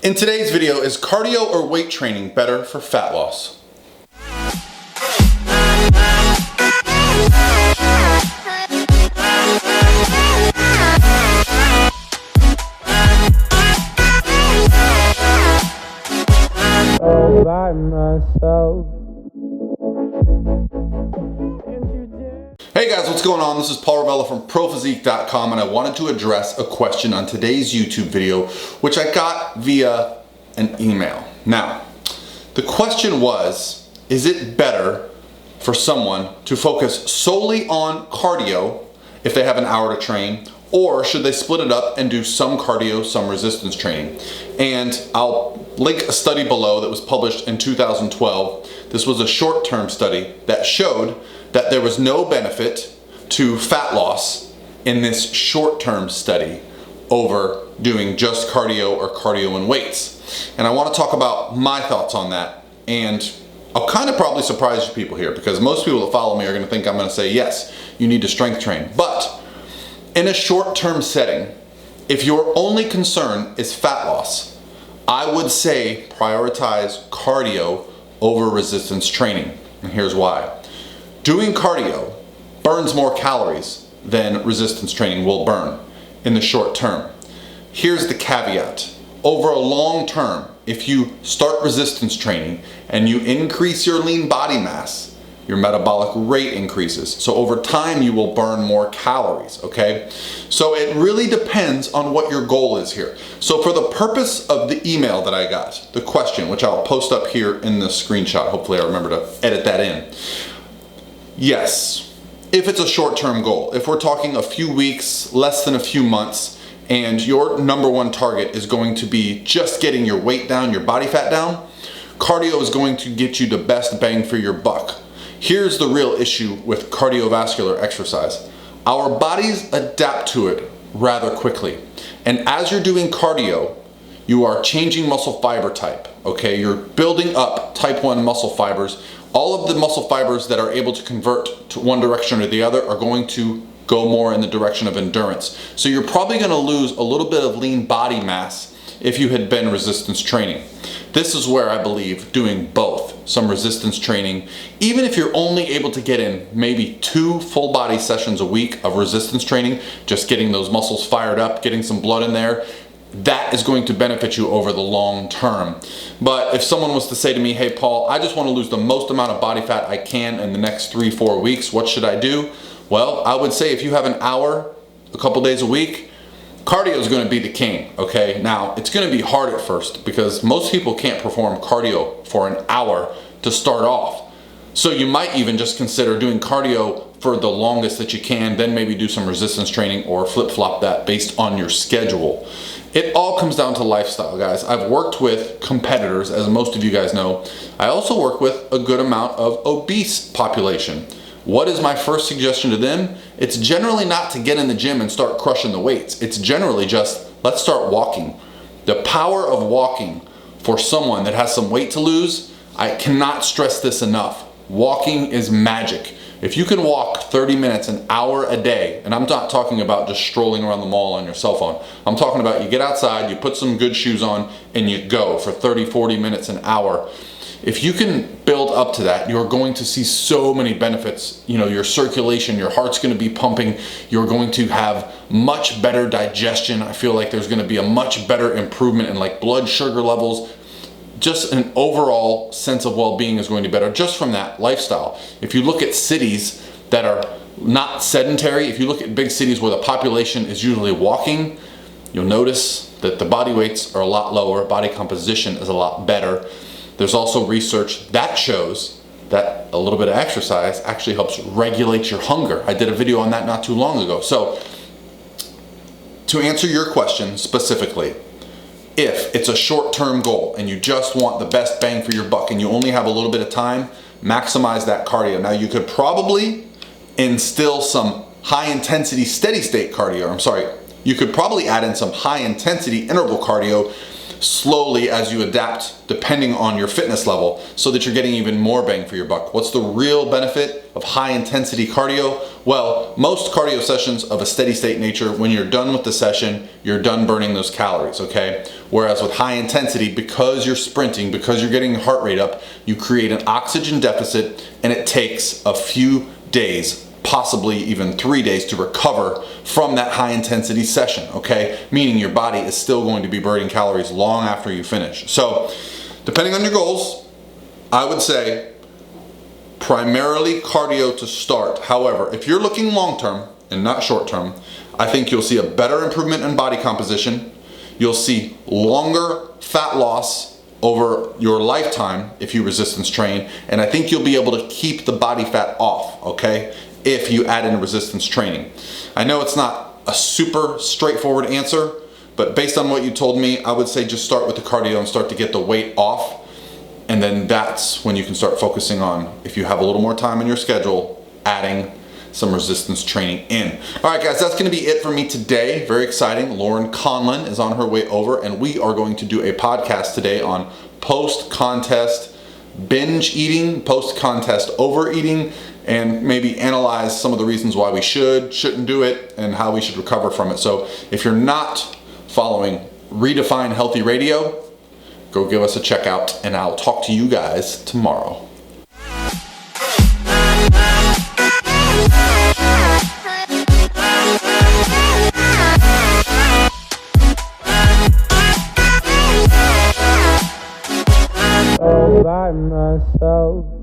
In today's video, is cardio or weight training better for fat loss? All by myself. Hey guys, what's going on? This is Paul Ravella from ProPhysique.com, and I wanted to address a question on today's YouTube video, which I got via an email. Now, the question was, is it better for someone to focus solely on cardio if they have an hour to train, or should they split it up and do some cardio, some resistance training? And I'll link a study below that was published in 2012. This was a short-term study that showed that there was no benefit to fat loss in this short-term study over doing just cardio or cardio and weights. And I want to talk about my thoughts on that, and I'll kind of probably surprise you people here, because most people that follow me are going to think I'm going to say, yes, you need to strength train. But in a short-term setting, if your only concern is fat loss, I would say prioritize cardio over resistance training. And here's why. Doing cardio burns more calories than resistance training will burn in the short term. Here's the caveat. Over a long term, if you start resistance training and you increase your lean body mass, your metabolic rate increases. So over time, you will burn more calories, okay? So it really depends on what your goal is here. So for the purpose of the email that I got, the question, which I'll post up here in the screenshot, hopefully I remember to edit that in. Yes, if it's a short-term goal, if we're talking a few weeks, less than a few months, and your number one target is going to be just getting your weight down, your body fat down, cardio is going to get you the best bang for your buck. Here's the real issue with cardiovascular exercise. Our bodies adapt to it rather quickly. And as you're doing cardio, you are changing muscle fiber type, okay? You're building up type 1 muscle fibers. All of the muscle fibers that are able to convert to one direction or the other are going to go more in the direction of endurance. So you're probably gonna lose a little bit of lean body mass if you had been resistance training. This is where I believe doing both, some resistance training, even if you're only able to get in maybe 2 full body sessions a week of resistance training, just getting those muscles fired up, getting some blood in there, that is going to benefit you over the long term. But if someone was to say to me, hey Paul, I just want to lose the most amount of body fat I can in the next 3-4 weeks, what should I do? Well, I would say if you have an hour, a couple days a week, cardio is going to be the king, okay? Now, it's going to be hard at first because most people can't perform cardio for an hour to start off. So you might even just consider doing cardio for the longest that you can, then maybe do some resistance training or flip-flop that based on your schedule. It all comes down to lifestyle, guys. I've worked with competitors, as most of you guys know. I also work with a good amount of obese population. What is my first suggestion to them? It's generally not to get in the gym and start crushing the weights. It's generally just, let's start walking. The power of walking for someone that has some weight to lose, I cannot stress this enough. Walking is magic. If you can walk 30 minutes, an hour a day, and I'm not talking about just strolling around the mall on your cell phone. I'm talking about you get outside, you put some good shoes on, and you go for 30, 40 minutes, an hour. If you can build up to that, you're going to see so many benefits. You know, your circulation, your heart's going to be pumping. You're going to have much better digestion. I feel like there's going to be a much better improvement in like blood sugar levels. Just an overall sense of well-being is going to be better just from that lifestyle. If you look at cities that are not sedentary, if you look at big cities where the population is usually walking, you'll notice that the body weights are a lot lower, body composition is a lot better. There's also research that shows that a little bit of exercise actually helps regulate your hunger. I did a video on that not too long ago. So to answer your question specifically, if it's a short-term goal and you just want the best bang for your buck and you only have a little bit of time, maximize that cardio. Now you could probably instill some high-intensity steady-state cardio. You could probably add in some high-intensity interval cardio slowly as you adapt depending on your fitness level so that you're getting even more bang for your buck. What's the real benefit of high intensity cardio? Well, most cardio sessions of a steady state nature, when you're done with the session, you're done burning those calories, okay? Whereas with high intensity, because you're sprinting, because you're getting your heart rate up, you create an oxygen deficit, and it takes a few days, possibly even 3 days, to recover from that high intensity session, okay? Meaning your body is still going to be burning calories long after you finish. So, depending on your goals, I would say primarily cardio to start. However, if you're looking long term and not short term, I think you'll see a better improvement in body composition. You'll see longer fat loss over your lifetime if you resistance train, and I think you'll be able to keep the body fat off, okay, if you add in resistance training. I know it's not a super straightforward answer, but based on what you told me, I would say just start with the cardio and start to get the weight off, and then that's when you can start focusing on, if you have a little more time in your schedule, adding some resistance training in. All right, guys, that's gonna be it for me today. Very exciting. Lauren Conlon is on her way over, and we are going to do a podcast today on post-contest binge eating, post-contest overeating, and maybe analyze some of the reasons why we shouldn't do it, and how we should recover from it. So if you're not following Redefine Healthy Radio, go give us a check out, and I'll talk to you guys tomorrow. By myself.